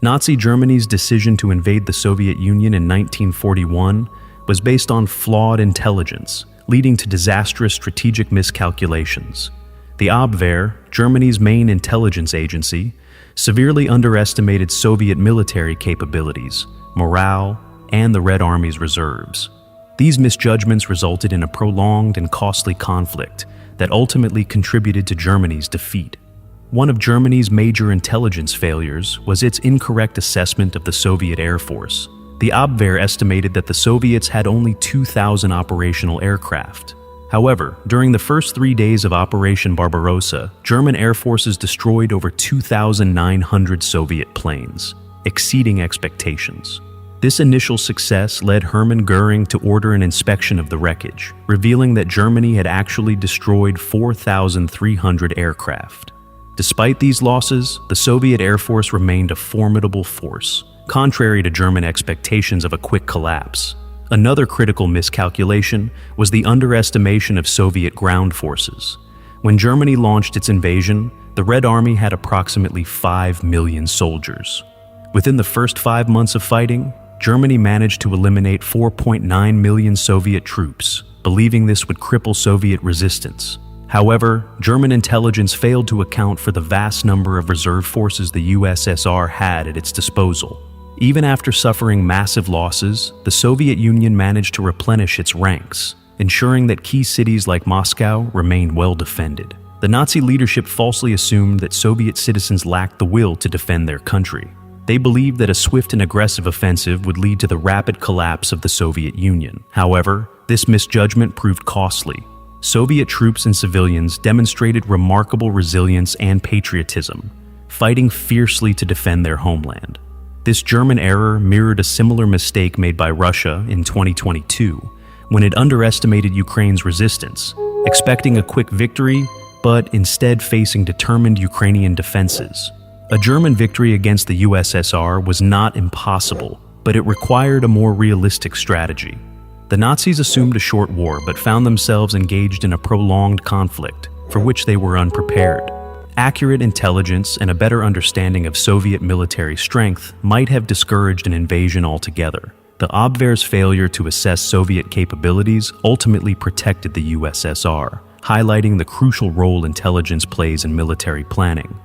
Nazi Germany's decision to invade the Soviet Union in 1941 was based on flawed intelligence, leading to disastrous strategic miscalculations. The Abwehr, Germany's main intelligence agency, severely underestimated Soviet military capabilities, morale, and the Red Army's reserves. These misjudgments resulted in a prolonged and costly conflict that ultimately contributed to Germany's defeat. One of Germany's major intelligence failures was its incorrect assessment of the Soviet Air Force. The Abwehr estimated that the Soviets had only 2,000 operational aircraft. However, during the first 3 days of Operation Barbarossa, German air forces destroyed over 2,900 Soviet planes, exceeding expectations. This initial success led Hermann Göring to order an inspection of the wreckage, revealing that Germany had actually destroyed 4,300 aircraft. Despite these losses, the Soviet Air Force remained a formidable force, contrary to German expectations of a quick collapse. Another critical miscalculation was the underestimation of Soviet ground forces. When Germany launched its invasion, the Red Army had approximately 5 million soldiers. Within the first 5 months of fighting, Germany managed to eliminate 4.9 million Soviet troops, believing this would cripple Soviet resistance. However, German intelligence failed to account for the vast number of reserve forces the USSR had at its disposal. Even after suffering massive losses, the Soviet Union managed to replenish its ranks, ensuring that key cities like Moscow remained well defended. The Nazi leadership falsely assumed that Soviet citizens lacked the will to defend their country. They believed that a swift and aggressive offensive would lead to the rapid collapse of the Soviet Union. However, this misjudgment proved costly. Soviet troops and civilians demonstrated remarkable resilience and patriotism, fighting fiercely to defend their homeland. This German error mirrored a similar mistake made by Russia in 2022, when it underestimated Ukraine's resistance, expecting a quick victory, but instead facing determined Ukrainian defenses. A German victory against the USSR was not impossible, but it required a more realistic strategy. The Nazis assumed a short war but found themselves engaged in a prolonged conflict, for which they were unprepared. Accurate intelligence and a better understanding of Soviet military strength might have discouraged an invasion altogether. The Abwehr's failure to assess Soviet capabilities ultimately protected the USSR, highlighting the crucial role intelligence plays in military planning.